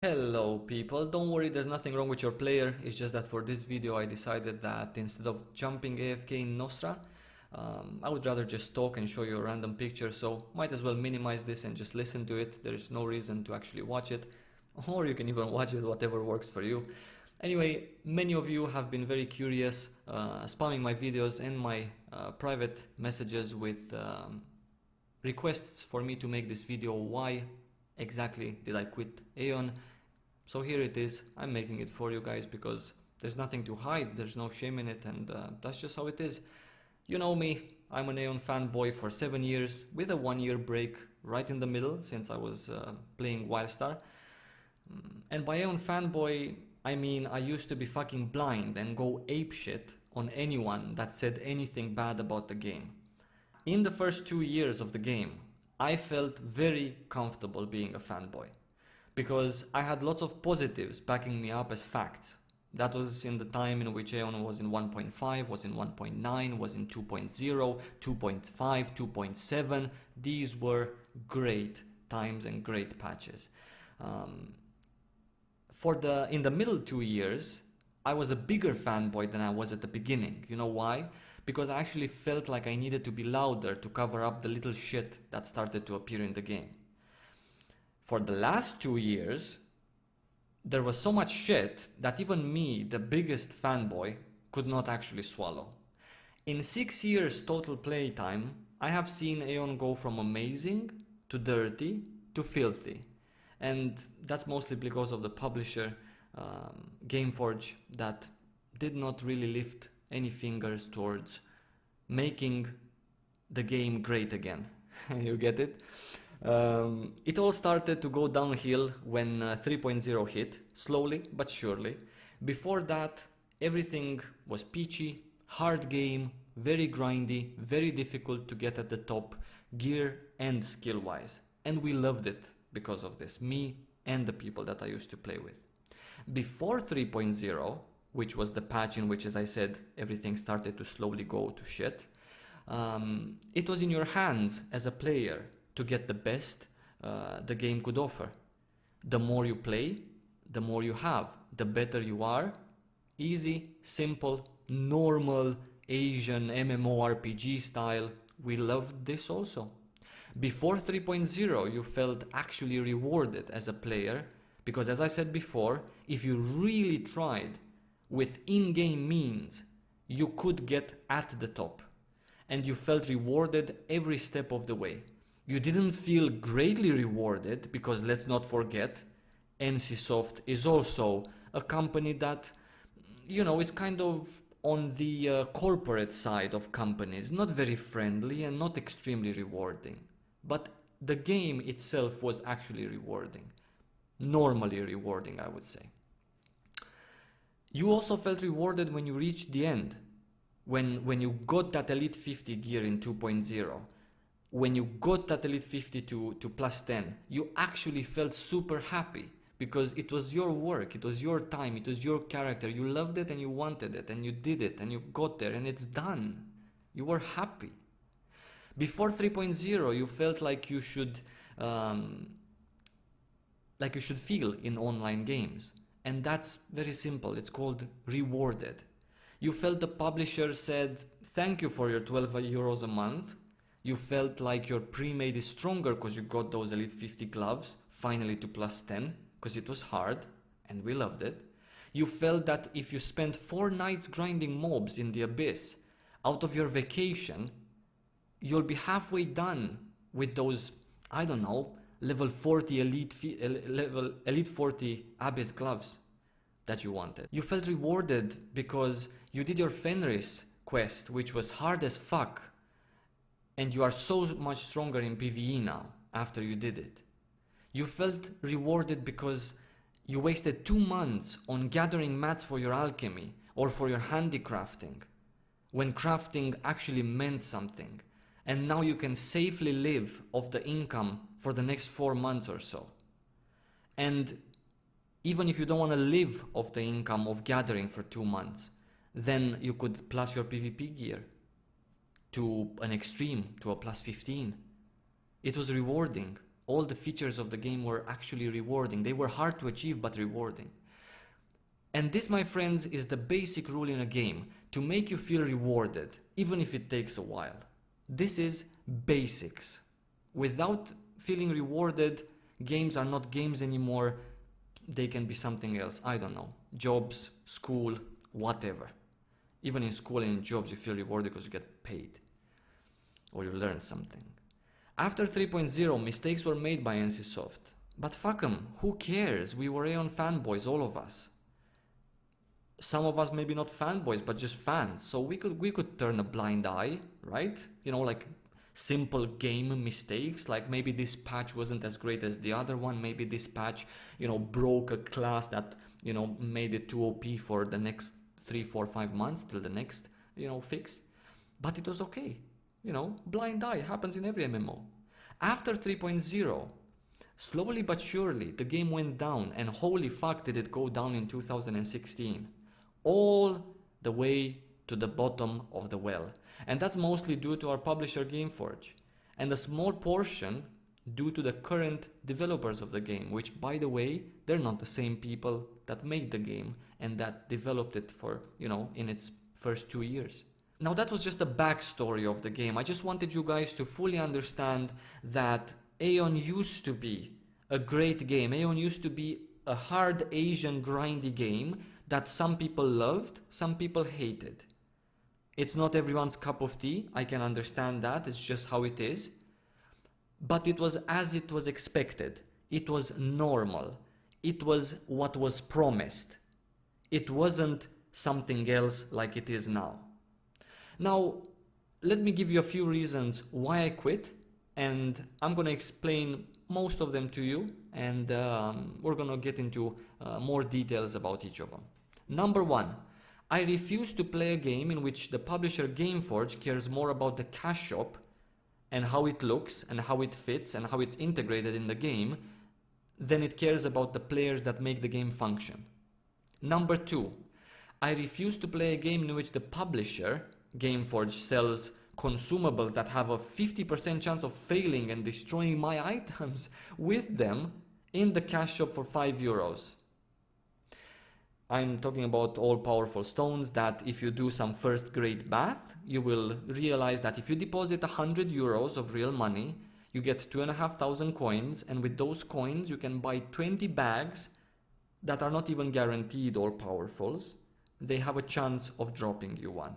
Hello people, don't worry, there's nothing wrong with your player. It's just that for this video I decided that instead of jumping AFK in Nostra, I would rather just talk and show you a random picture, so might as well minimize this and just listen to it. There is no reason to actually watch it, or you can even watch it, whatever works for you. Anyway, many of you have been very curious, spamming my videos and my private messages with requests for me to make this video. Why exactly did I quit AION? So here it is. I'm making it for you guys because there's nothing to hide, there's no shame in it, and that's just how it is. You know me, I'm an AION fanboy for 7 years with a 1-year break right in the middle since I was playing Wildstar. And by AION fanboy, I mean I used to be fucking blind and go apeshit on anyone that said anything bad about the game. In the first 2 years of the game, I felt very comfortable being a fanboy because I had lots of positives backing me up as facts. That was in the time in which AION was in 1.5, was in 1.9, was in 2.0, 2.5, 2.7. These were great times and great patches. In the middle 2 years, I was a bigger fanboy than I was at the beginning. You know why? Because I actually felt like I needed to be louder to cover up the little shit that started to appear in the game. For the last 2 years, there was so much shit that even me, the biggest fanboy, could not actually swallow. In 6 years total playtime, I have seen AION go from amazing to dirty to filthy. And that's mostly because of the publisher, Gameforge, that did not really lift any fingers towards making the game great again. You get it? It all started to go downhill when 3.0 hit, slowly but surely. Before that, everything was peachy, hard game, very grindy, very difficult to get at the top, gear and skill wise. And we loved it because of this, me and the people that I used to play with. Before 3.0, which was the patch in which, as I said, everything started to slowly go to shit, it was in your hands as a player to get the best the game could offer. The more you play, the more you have, the better you are. Easy, simple, normal Asian MMORPG style. We loved this also. Before 3.0, you felt actually rewarded as a player because, as I said before, if you really tried with in-game means, you could get at the top and you felt rewarded every step of the way. You didn't feel greatly rewarded because, let's not forget, NCSoft is also a company that, you know, is kind of on the corporate side of companies, not very friendly and not extremely rewarding. But the game itself was actually rewarding, normally rewarding, I would say. You also felt rewarded when you reached the end, when you got that Elite 50 gear in 2.0, when you got that Elite 50 to plus 10, you actually felt super happy because it was your work, it was your time, it was your character, you loved it and you wanted it and you did it and you got there and it's done. You were happy. Before 3.0, you felt like you should feel in online games. And that's very simple. It's called rewarded. You felt the publisher said, thank you for your 12 euros a month. You felt like your pre-made is stronger because you got those Elite 50 gloves, finally to plus 10, because it was hard, and we loved it. You felt that if you spent 4 nights grinding mobs in the Abyss, out of your vacation, you'll be halfway done with those, I don't know, level 40 Elite 40 Abyss gloves that you wanted. You felt rewarded because you did your Fenris quest, which was hard as fuck, and you are so much stronger in PvE now after you did it. You felt rewarded because you wasted 2 months on gathering mats for your alchemy or for your handicrafting, when crafting actually meant something. And now you can safely live off the income for the next 4 months or so. And even if you don't want to live off the income of gathering for 2 months, then you could plus your PvP gear to an extreme, to a plus 15. It was rewarding. All the features of the game were actually rewarding. They were hard to achieve, but rewarding. And this, my friends, is the basic rule in a game, to make you feel rewarded, even if it takes a while. This is basics. Without feeling rewarded, games are not games anymore. They can be something else. I don't know. Jobs, school, whatever. Even in school and in jobs, you feel rewarded because you get paid. Or you learn something. After 3.0, mistakes were made by NCSoft. But fuck them, who cares? We were AION fanboys, all of us. Some of us maybe not fanboys, but just fans. So we could turn a blind eye, right? You know, like simple game mistakes, like maybe this patch wasn't as great as the other one. Maybe this patch, you know, broke a class that, you know, made it too OP for the next 3, 4, 5 months till the next, you know, fix. But it was okay. You know, blind eye happens in every MMO. After 3.0, slowly but surely, the game went down, and holy fuck did it go down in 2016. All the way to the bottom of the well. And that's mostly due to our publisher Gameforge. And a small portion due to the current developers of the game, which, by the way, they're not the same people that made the game and that developed it for, you know, in its first 2 years. Now that was just a backstory of the game. I just wanted you guys to fully understand that AION used to be a great game. AION used to be a hard Asian grindy game that some people loved, some people hated. It's not everyone's cup of tea, I can understand that, it's just how it is. But it was as it was expected. It was normal. It was what was promised. It wasn't something else like it is now. Now, let me give you a few reasons why I quit, and I'm gonna explain most of them to you, and we're gonna get into more details about each of them. Number 1, I refuse to play a game in which the publisher Gameforge cares more about the cash shop and how it looks and how it fits and how it's integrated in the game than it cares about the players that make the game function. Number 2, I refuse to play a game in which the publisher Gameforge sells consumables that have a 50% chance of failing and destroying my items with them in the cash shop for €5. I'm talking about all-powerful stones that if you do some first-grade math, you will realize that if you deposit €100 of real money, you get 2,500 coins, and with those coins you can buy 20 bags that are not even guaranteed all-powerfuls. They have a chance of dropping you one.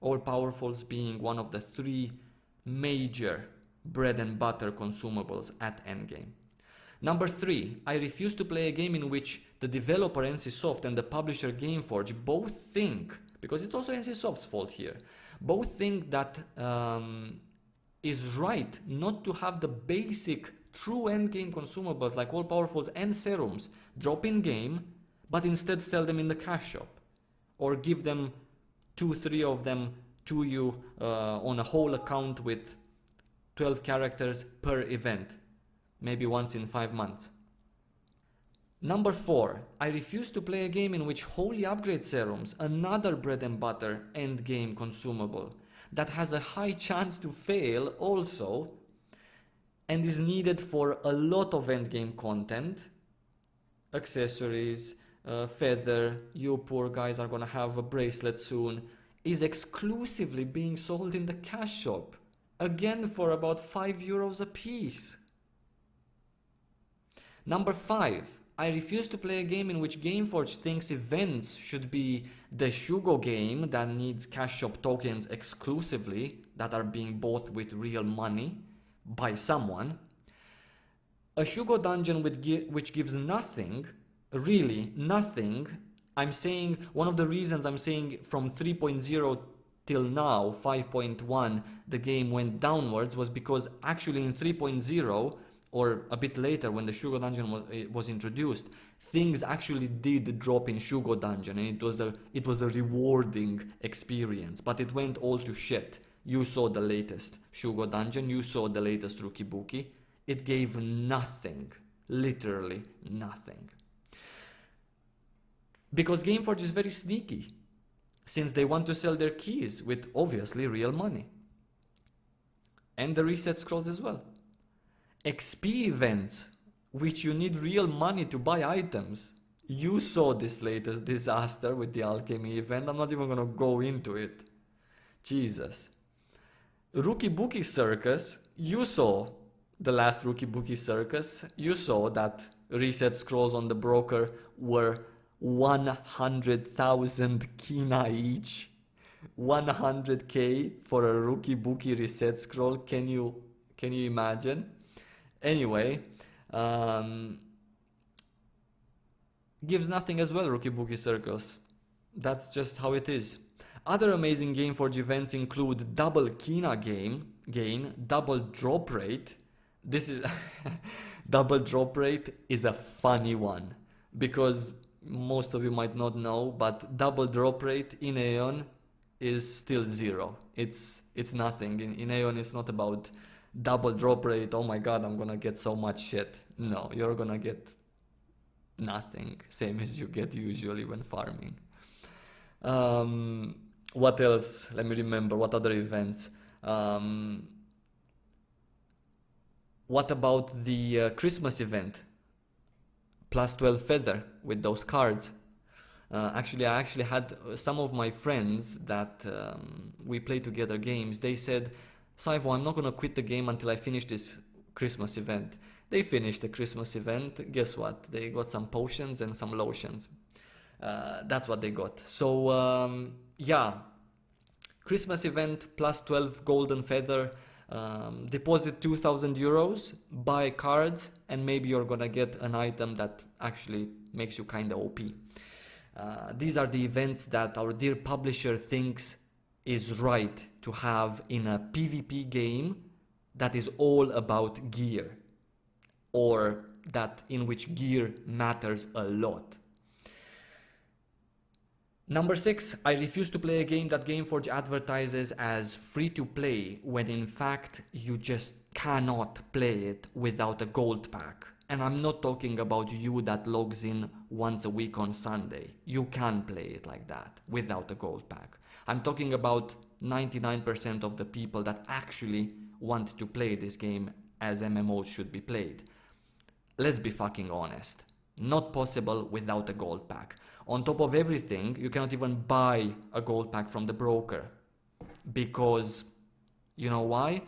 All-powerfuls being one of the 3 major bread and butter consumables at endgame. Number 3, I refuse to play a game in which the developer NCSoft and the publisher Gameforge both think, because it's also NCSoft's fault here, both think that is right not to have the basic true endgame consumables like all powerfuls and serums drop in game, but instead sell them in the cash shop, or give them 2-3 of them to you on a whole account with 12 characters per event, maybe once in 5 months. Number 4, I refuse to play a game in which holy upgrade serums, another bread and butter end game consumable that has a high chance to fail also and is needed for a lot of end game content, accessories, feather, you poor guys are gonna have a bracelet soon, is exclusively being sold in the cash shop, again for about €5 a piece. Number 5, I refuse to play a game in which Gameforge thinks events should be the Shugo game that needs cash shop tokens exclusively that are being bought with real money by someone. A Shugo dungeon which gives nothing, really nothing. I'm saying one of the reasons I'm saying from 3.0 till now, 5.1, the game went downwards was because actually in 3.0 or a bit later when the Shugo dungeon was introduced, things actually did drop in Shugo dungeon, and it was a rewarding experience, but it went all to shit. You saw the latest Shugo dungeon, you saw the latest Rukibuki. It gave nothing, literally nothing. Because Gameforge is very sneaky, since they want to sell their keys with obviously real money. And the reset scrolls as well. XP events, which you need real money to buy items. You saw this latest disaster with the alchemy event. I'm not even gonna go into it. Jesus. Rookie Bookie Circus, you saw the last Rookie Bookie Circus. You saw that reset scrolls on the broker were 100,000 kina each. 100k for a Rookie Bookie reset scroll. Can you imagine? Anyway, gives nothing as well, Rookie Bookie Circus. That's just how it is. Other amazing Gameforge events include double Kina gain, double drop rate. This is double drop rate is a funny one because most of you might not know, but double drop rate in AION is still 0. It's nothing. In AION it's not about double drop rate. Oh my god, I'm gonna get so much shit. No, you're gonna get nothing, same as you get usually when farming. What else? Let me remember. What other events? What about the Christmas event? Plus 12 feather with those cards. Actually, I actually had some of my friends that we play together games. They said, Saivo, I'm not gonna quit the game until I finish this Christmas event. They finished the Christmas event. Guess what? They got some potions and some lotions. That's what they got. So yeah, Christmas event plus 12 golden feather. Deposit 2,000 euros, buy cards, and maybe you're gonna get an item that actually makes you kinda OP. These are the events that our dear publisher thinks is right to have in a PvP game that is all about gear, or that in which gear matters a lot. Number 6, I refuse to play a game that Gameforge advertises as free to play when in fact you just cannot play it without a gold pack. And I'm not talking about you that logs in once a week on Sunday. You can play it like that without a gold pack. I'm talking about 99% of the people that actually want to play this game as MMOs should be played. Let's be fucking honest. Not possible without a gold pack. On top of everything, you cannot even buy a gold pack from the broker. Because, you know why?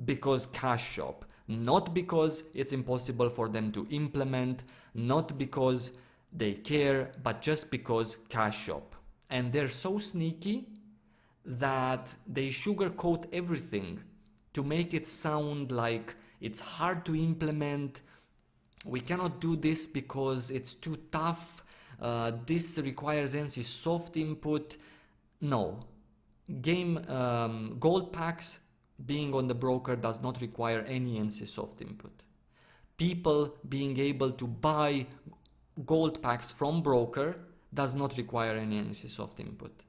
Because cash shop. Not because it's impossible for them to implement, not because they care, but just because cash shop. And they're so sneaky that they sugarcoat everything to make it sound like it's hard to implement. We cannot do this because it's too tough. This requires NC soft input. No. Gold packs being on the broker does not require any NC soft input. People being able to buy gold packs from broker does not require any NC soft input.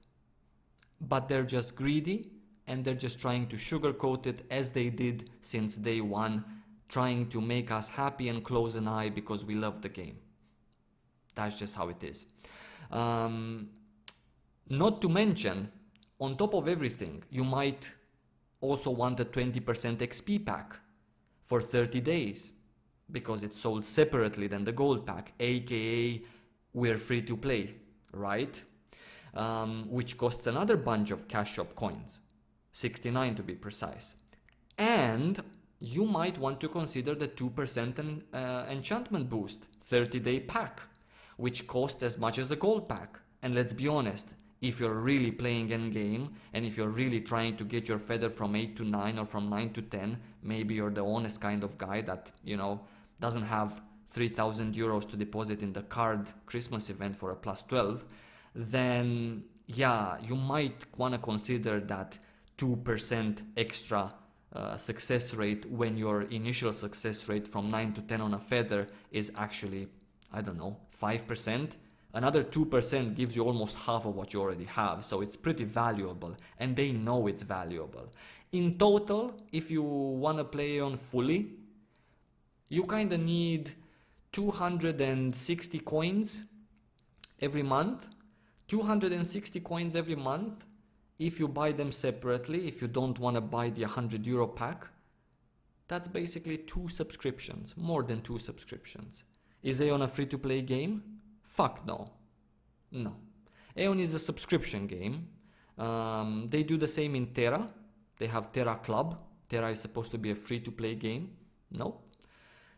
But they're just greedy and they're just trying to sugarcoat it as they did since day one, trying to make us happy and close an eye because we love the game. That's just how it is. Not to mention, on top of everything, you might also want a 20% XP pack for 30 days because it's sold separately than the gold pack, aka we're free to play, right? Which costs another bunch of cash shop coins, 69 to be precise. And you might want to consider the 2% enchantment boost 30-day pack, which costs as much as a gold pack. And let's be honest, if you're really playing endgame and if you're really trying to get your feather from 8 to 9 or from 9 to 10, maybe you're the honest kind of guy that, you know, doesn't have 3,000 euros to deposit in the card Christmas event for a plus 12, then yeah, you might want to consider that 2% extra success rate when your initial success rate from 9 to 10 on a feather is actually, I don't know, 5%. Another 2% gives you almost half of what you already have, so it's pretty valuable, and they know it's valuable. In total, if you want to play on fully, you kind of need 260 coins every month. 260 coins every month if you buy them separately, if you don't want to buy the 100 euro pack. That's basically 2 subscriptions, more than 2 subscriptions. Is AION a free-to-play game? Fuck no. No. AION is a subscription game. They do the same in Terra. They have Terra Club. Terra is supposed to be a free-to-play game. No.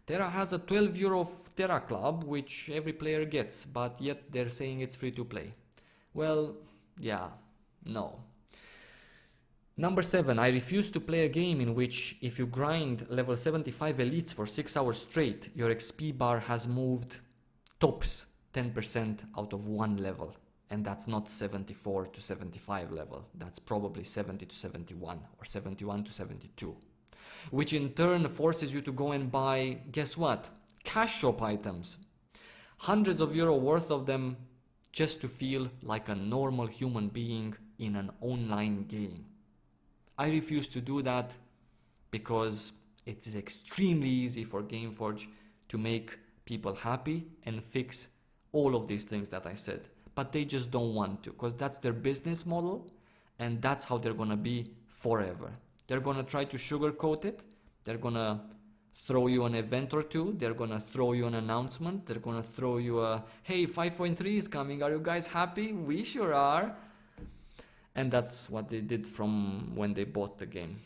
Terra has a 12 euro Terra Club, which every player gets, but yet they're saying it's free-to-play. Well, yeah, no. Number 7, I refuse to play a game in which if you grind level 75 elites for 6 hours straight, your XP bar has moved tops 10% out of 1 level. And that's not 74 to 75 level. That's probably 70 to 71 or 71 to 72. Which in turn forces you to go and buy, guess what? Cash shop items. Hundreds of euro worth of them just to feel like a normal human being in an online game. I refuse to do that because it is extremely easy for Gameforge to make people happy and fix all of these things that I said. But they just don't want to, because that's their business model and that's how they're gonna be forever. They're gonna try to sugarcoat it. They're gonna throw you an event or two. They're gonna throw you an announcement. They're gonna throw you a, hey, 5.3 is coming. Are you guys happy? We sure are. And that's what they did from when they bought the game.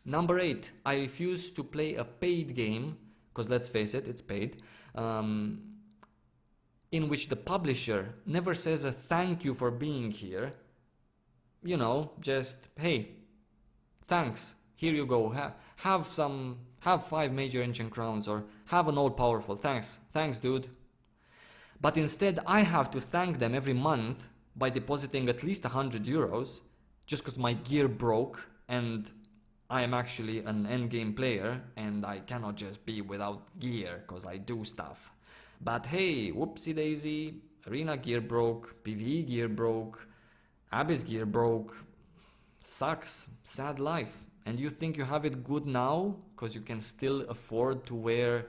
Number 8, I refuse to play a paid game, because let's face it, it's paid, in which the publisher never says a thank you for being here. You know, just, hey, thanks, here you go, have 5 major ancient crowns, or have an all-powerful, thanks, dude. But instead, I have to thank them every month by depositing at least 100 euros, just because my gear broke and I am actually an endgame player and I cannot just be without gear because I do stuff. But hey, whoopsie daisy, arena gear broke, PvE gear broke, Abyss gear broke, sucks, sad life. And you think you have it good now because you can still afford to wear,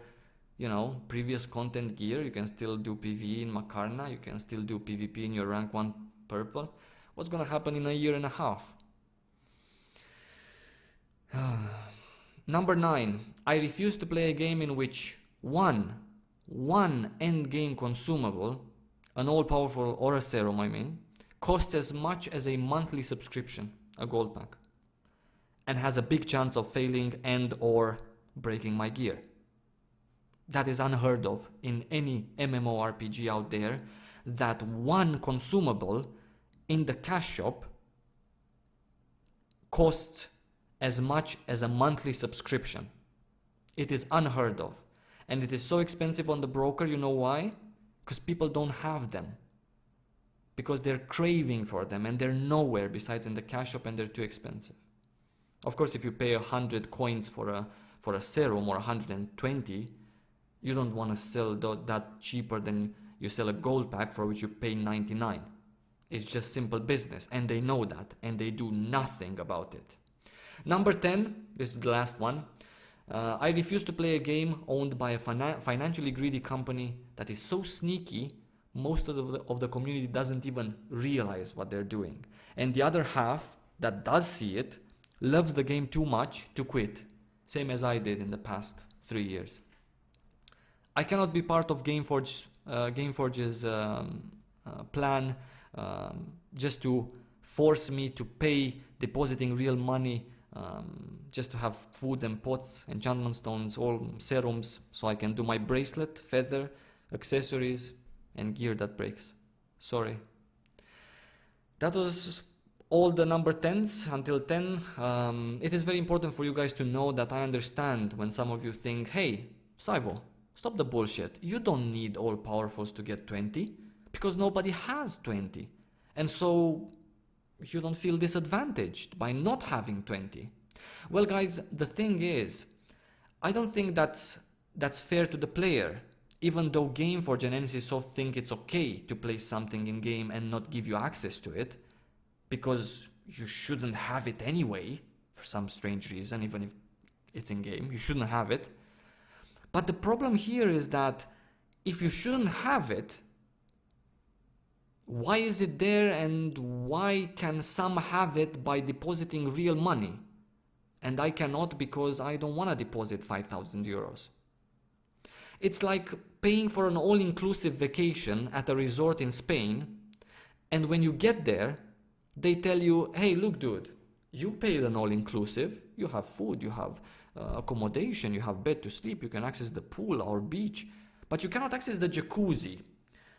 you know, previous content gear. You can still do PvE in Makarna, you can still do PvP in your rank 1 purple. What's gonna happen in a year and a half? Number 9, I refuse to play a game in which one end game consumable, an all-powerful or a serum I mean, costs as much as a monthly subscription, a gold pack, and has a big chance of failing and or breaking my gear. That is unheard of in any MMORPG out there, that one consumable in the cash shop costs as much as a monthly subscription. It is unheard of. And it is so expensive on the broker, you know why? Because people don't have them. Because they're craving for them and they're nowhere besides in the cash shop and they're too expensive. Of course, if you pay 100 coins for a serum or 120, you don't want to sell that cheaper than you sell a gold pack for which you pay 99. It's just simple business and they know that and they do nothing about it. Number 10, this is the last one. I refuse to play a game owned by a financially greedy company that is so sneaky, most of the community doesn't even realize what they're doing. And the other half that does see it loves the game too much to quit, same as I did in the past 3 years. I cannot be part of Gameforge's plan just to force me to pay depositing real money just to have foods and pots, enchantment stones, all serums, so I can do my bracelet, feather, accessories, and gear that breaks. Sorry. That was all the number 10s until 10. It is very important for you guys to know that I understand when some of you think, hey, Saivo, stop the bullshit. You don't need all powerfuls to get 20 because nobody has 20. And so you don't feel disadvantaged by not having 20. Well guys, the thing is, I don't think that's fair to the player, even though Gameforge and NCSoft think it's okay to play something in game and not give you access to it, because you shouldn't have it anyway, for some strange reason, even if it's in game, you shouldn't have it. But the problem here is that if you shouldn't have it, why is it there and why can some have it by depositing real money? and I cannot because I don't want to deposit 5,000 euros. It's like paying for an all-inclusive vacation at a resort in Spain, and when you get there, they tell you, hey, look, dude, you paid an all-inclusive, you have food, you have accommodation, you have bed to sleep, you can access the pool or beach, but you cannot access the jacuzzi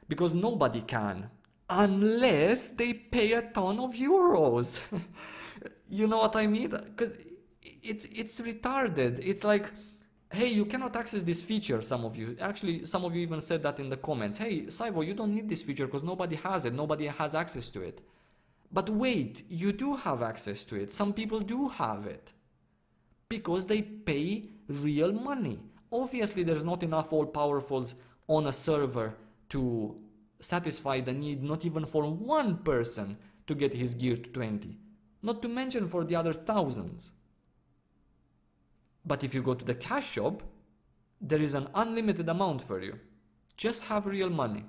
because nobody can unless they pay a ton of euros. You know what I mean? Because it's retarded. It's like, hey, you cannot access this feature, some of you. Actually, some of you even said that in the comments. Hey, Saivo, you don't need this feature because nobody has it. Nobody has access to it. But wait, you do have access to it. Some people do have it because they pay real money. Obviously, there's not enough all-powerfuls on a server to satisfy the need, not even for one person to get his gear to 20. Not to mention for the other thousands. But if you go to the cash shop, there is an unlimited amount for you. Just have real money.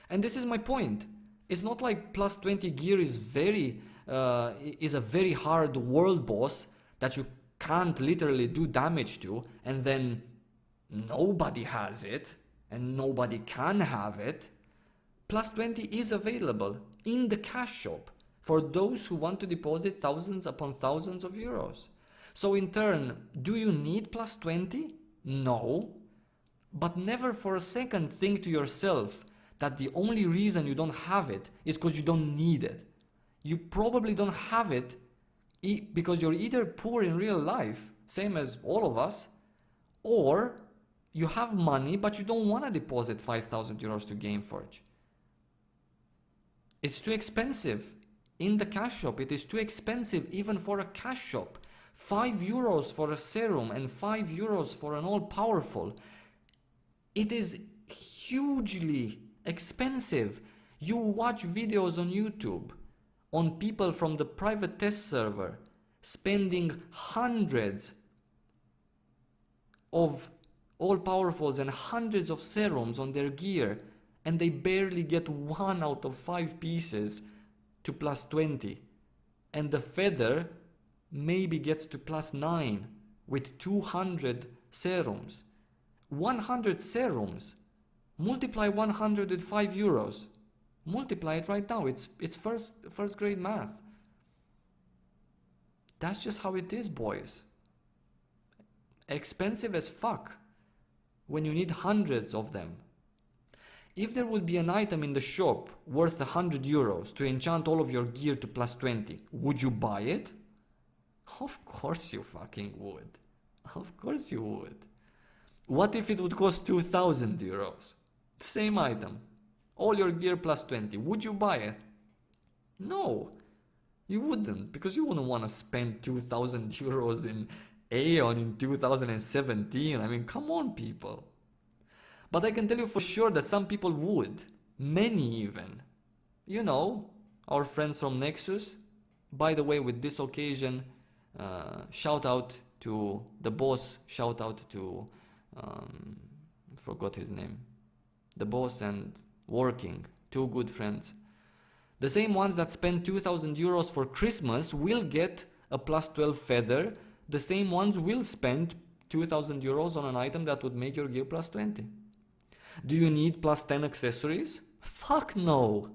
And this is my point. It's not like plus 20 gear is a very hard world boss that you can't literally do damage to, and then nobody has it and nobody can have it. Plus 20 is available in the cash shop for those who want to deposit thousands upon thousands of euros. So in turn, do you need plus 20? No. But never for a second think to yourself that the only reason you don't have it is because you don't need it. You probably don't have it because you're either poor in real life, same as all of us, or you have money but you don't want to deposit 5,000 euros to Gameforge. It's too expensive. In the cash shop, it is too expensive even for a cash shop. 5 euros for a serum and 5 euros for an all-powerful. It is hugely expensive. You watch videos on YouTube on people from the private test server spending hundreds of all-powerfuls and hundreds of serums on their gear, and they barely get 1 out of 5 pieces to plus 20. And the feather maybe gets to plus 9 with 200 serums. 100 serums. Multiply 100 with 5 euros. Multiply it right now. It's first grade math. That's just how it is, boys. Expensive as fuck when you need hundreds of them. If there would be an item in the shop worth 100 euros to enchant all of your gear to plus 20, would you buy it? Of course you fucking would. Of course you would. What if it would cost 2,000 euros? Same item. All your gear plus 20. Would you buy it? No. You wouldn't, because you wouldn't want to spend 2,000 euros in AION in 2017. I mean, come on, people. But I can tell you for sure that some people would. Many even. You know, our friends from Nexus. By the way, with this occasion, shout out to the boss, shout out to, forgot his name, the boss and Working, 2 good friends. The same ones that spend 2,000 euros for Christmas will get a plus 12 feather. The same ones will spend 2,000 euros on an item that would make your gear plus 20. Do you need plus 10 accessories? Fuck no!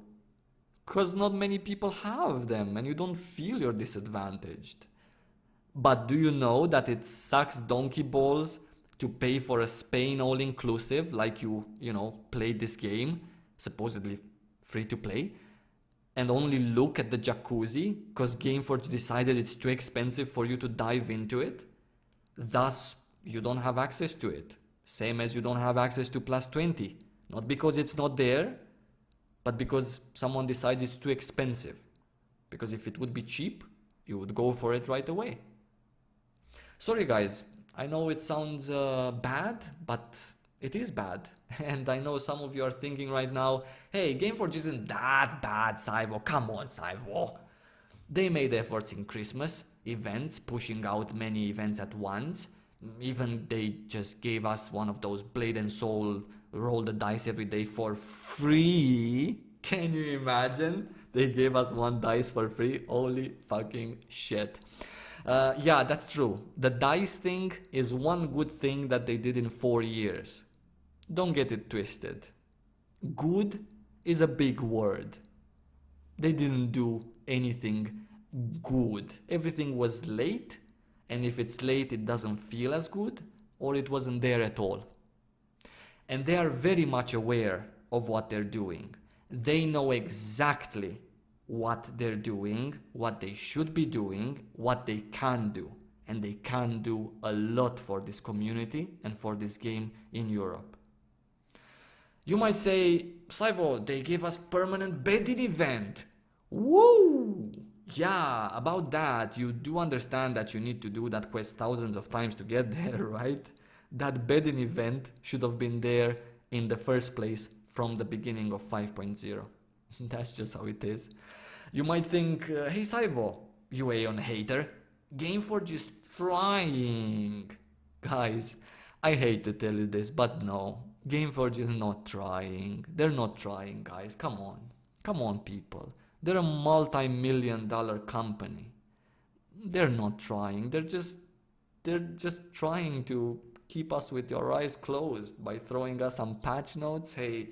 Because not many people have them and you don't feel you're disadvantaged. But do you know that it sucks donkey balls to pay for a Spain all-inclusive like you played this game, supposedly free to play, and only look at the jacuzzi because Gameforge decided it's too expensive for you to dive into it? Thus, you don't have access to it. Same as you don't have access to plus 20. Not because it's not there, but because someone decides it's too expensive. Because if it would be cheap, you would go for it right away. Sorry guys, I know it sounds bad, but it is bad. And I know some of you are thinking right now, hey, Gameforge isn't that bad, Saivo. Come on, Saivo. They made efforts in Christmas events, pushing out many events at once. Even they just gave us one of those Blade and Soul roll the dice every day for free. Can you imagine? They gave us 1 dice for free. Holy fucking shit. Yeah, that's true. The DICE thing is one good thing that they did in 4 years. Don't get it twisted. Good is a big word. They didn't do anything good. Everything was late, and if it's late, it doesn't feel as good, or it wasn't there at all. And they are very much aware of what they're doing. They know exactly what they're doing, what they should be doing, what they can do. And they can do a lot for this community and for this game in Europe. You might say, Saivo, they gave us permanent bedding event. Woo! Yeah, about that, you do understand that you need to do that quest thousands of times to get there, right? That bedding event should have been there in the first place from the beginning of 5.0. That's just how it is. You might think, hey Saivo, you AION hater, Gameforge is trying. Guys, I hate to tell you this, but no, Gameforge is not trying. They're not trying, guys. Come on. Come on, people. They're a multi-million-dollar company. They're not trying. They're just trying to keep us with your eyes closed by throwing us some patch notes. Hey,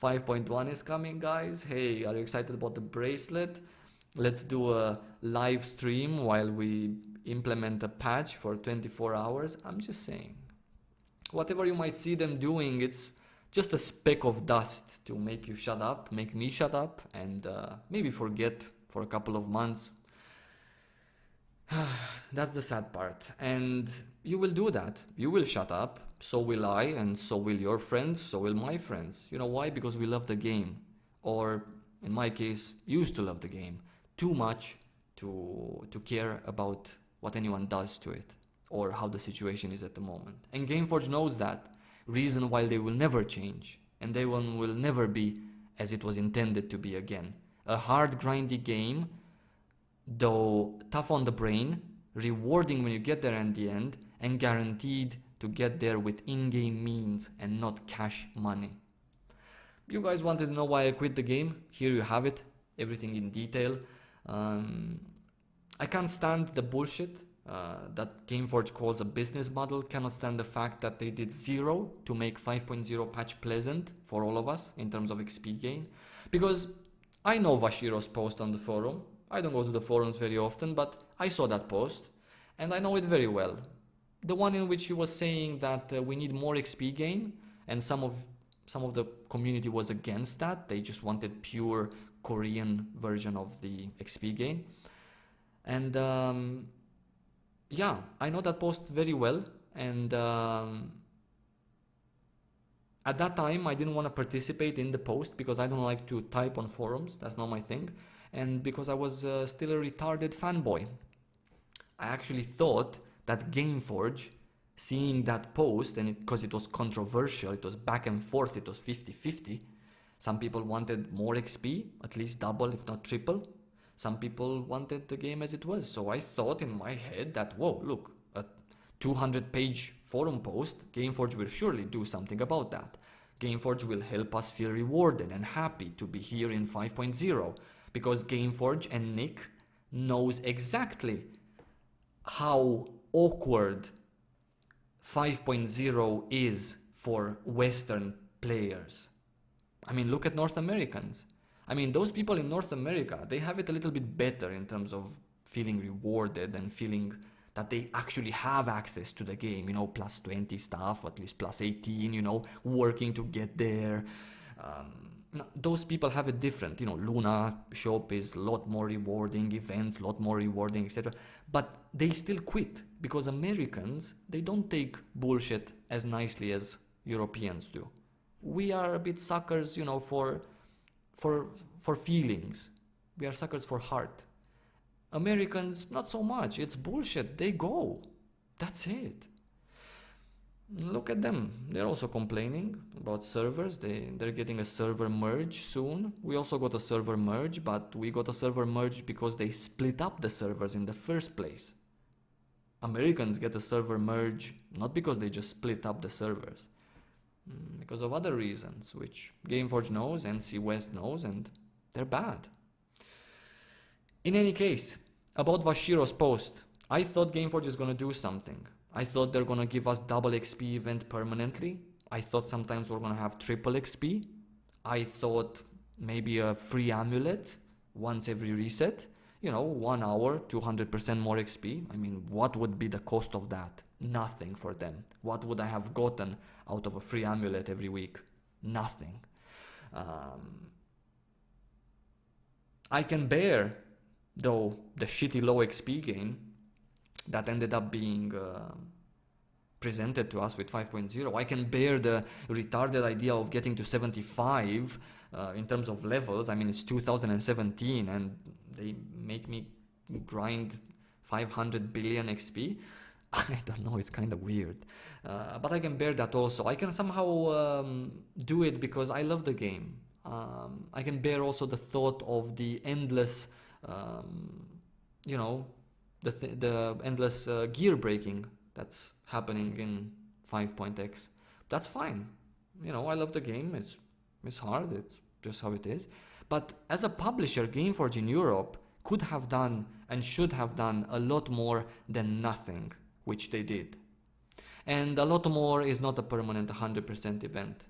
5.1 is coming, guys. Hey, are you excited about the bracelet? Let's do a live stream while we implement a patch for 24 hours. I'm just saying. Whatever you might see them doing, it's just a speck of dust to make you shut up, make me shut up, and maybe forget for a couple of months. That's the sad part. And you will do that. You will shut up. So will I, and so will your friends, so will my friends. You know why? Because we love the game. Or, in my case, used to love the game too much to care about what anyone does to it or how the situation is at the moment. And Gameforge knows that. Reason why they will never change. And they will never be as it was intended to be again. A hard, grindy game, though tough on the brain, rewarding when you get there at the end, and guaranteed to get there with in-game means and not cash money. You guys wanted to know why I quit the game? Here you have it, everything in detail. I can't stand the bullshit that Gameforge calls a business model. Cannot stand the fact that they did zero to make 5.0 patch pleasant for all of us in terms of XP gain. Because I know Vashiro's post on the forum. I don't go to the forums very often, but I saw that post and I know it very well. The one in which he was saying that we need more XP gain, and some of the community was against that. They just wanted pure Korean version of the XP gain. And yeah, I know that post very well. And at that time, I didn't want to participate in the post because I don't like to type on forums. That's not my thing. And because I was still a retarded fanboy. I actually thought that Gameforge, seeing that post, and because it was controversial, it was back and forth, it was 50-50. Some people wanted more XP, at least double if not triple. Some people wanted the game as it was. So I thought in my head that, whoa, look, a 200-page forum post, Gameforge will surely do something about that. Gameforge will help us feel rewarded and happy to be here in 5.0. Because Gameforge and Nick knows exactly how awkward 5.0 is for Western players. I mean, look at North Americans. I mean, those people in North America, they have it a little bit better in terms of feeling rewarded and feeling that they actually have access to the game, you know, plus 20 stuff, at least plus 18, you know, working to get there. Those people have it different, you know, Luna shop is a lot more rewarding, events, a lot more rewarding, etc. But they still quit because Americans, they don't take bullshit as nicely as Europeans do. We are a bit suckers, you know, for feelings. We are suckers for heart. Americans, not so much. It's bullshit. They go. That's it. Look at them. They're also complaining about servers. They're getting a server merge soon. We also got a server merge, but we got a server merge because they split up the servers in the first place. Americans get a server merge not because they just split up the servers, because of other reasons, which Gameforge knows, NC West knows, and they're bad. In any case, about Vashiro's post, I thought Gameforge is gonna do something. I thought they're gonna give us double XP event permanently. I thought sometimes we're gonna have triple XP. I thought maybe a free amulet once every reset. You know, 1 hour, 200% more XP. I mean, what would be the cost of that? Nothing for them. What would I have gotten out of a free amulet every week? Nothing. I can bear, though, the shitty low XP gain that ended up being presented to us with 5.0. I can bear the retarded idea of getting to 75 in terms of levels. I mean, it's 2017 and they make me grind 500 billion XP. I don't know, it's kind of weird. But I can bear that also. I can somehow do it because I love the game. I can bear also the thought of the endless, you know, the endless gear breaking that's happening in 5.x. That's fine. You know, I love the game. It's hard. It's just how it is. But as a publisher, Gameforge in Europe could have done and should have done a lot more than nothing, which they did. And a lot more is not a permanent 100% event.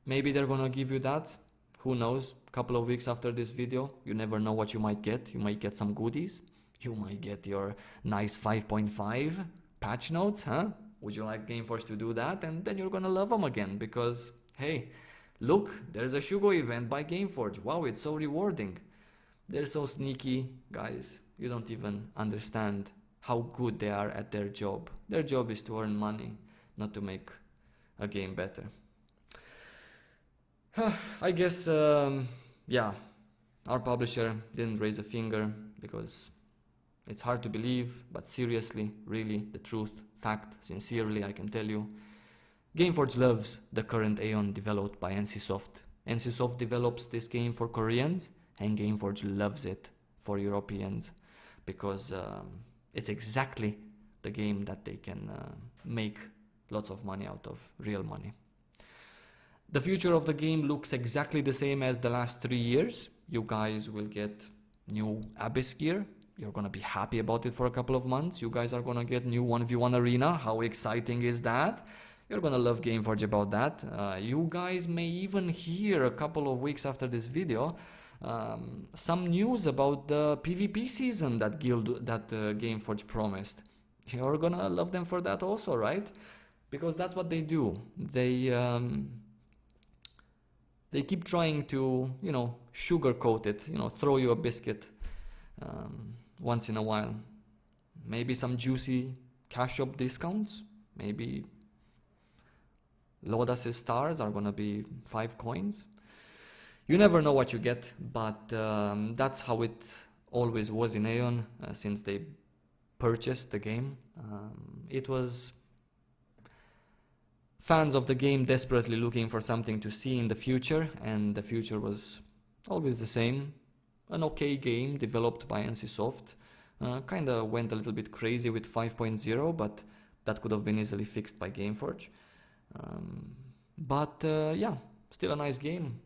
Maybe they're gonna give you that. Who knows? A couple of weeks after this video, you never know what you might get. You might get some goodies. You might get your nice 5.5 patch notes, huh? Would you like Gameforge to do that? And then you're gonna love them again because, hey, look, there's a Shugo event by Gameforge. Wow, it's so rewarding. They're so sneaky, guys. You don't even understand how good they are at their job. Their job is to earn money, not to make a game better. I guess, yeah, our publisher didn't raise a finger because it's hard to believe, but seriously, really, the truth, fact, sincerely, I can tell you, Gameforge loves the current AION developed by NCSoft. NCSoft develops this game for Koreans, and Gameforge loves it for Europeans because it's exactly the game that they can make lots of money out of, real money. The future of the game looks exactly the same as the last 3 years. You guys will get new Abyss gear. You're gonna be happy about it for a couple of months. You guys are gonna get new 1v1 arena. How exciting is that? You're gonna love Gameforge about that. You guys may even hear a couple of weeks after this video some news about the PvP season that Gameforge promised. You're gonna love them for that also, right? Because that's what they do. They keep trying to, you know, sugarcoat it, you know, throw you a biscuit once in a while. Maybe some juicy cash shop discounts. Maybe Lodas's stars are gonna be 5 coins. You never know what you get, but that's how it always was in AION since they purchased the game. It was fans of the game desperately looking for something to see in the future, and the future was always the same. An okay game developed by NCSoft. Kinda went a little bit crazy with 5.0, but that could have been easily fixed by Gameforge. Yeah, still a nice game.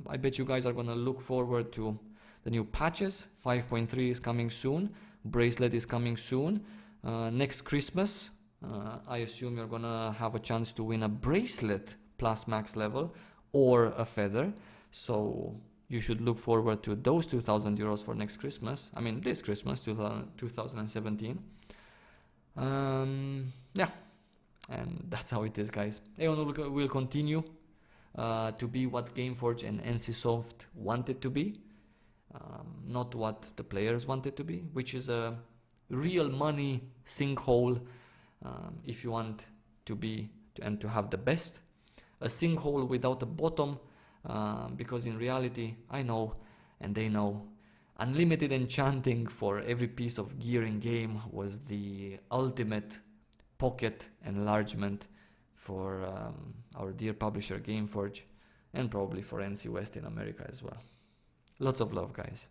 I bet you guys are gonna look forward to the new patches. 5.3 is coming soon. Bracelet is coming soon. Next Christmas, I assume you're gonna have a chance to win a bracelet plus max level or a feather. So you should look forward to those 2,000 euros for next Christmas. I mean, this Christmas, 2017. Yeah, and that's how it is, guys. AION will continue to be what Gameforge and NCSoft wanted to be, not what the players wanted to be, which is a real money sinkhole if you want to be and to have the best. A sinkhole without a bottom, because in reality, I know and they know, unlimited enchanting for every piece of gear in game was the ultimate pocket enlargement for our dear publisher Gameforge, and probably for NC West in America as well. Lots of love, guys.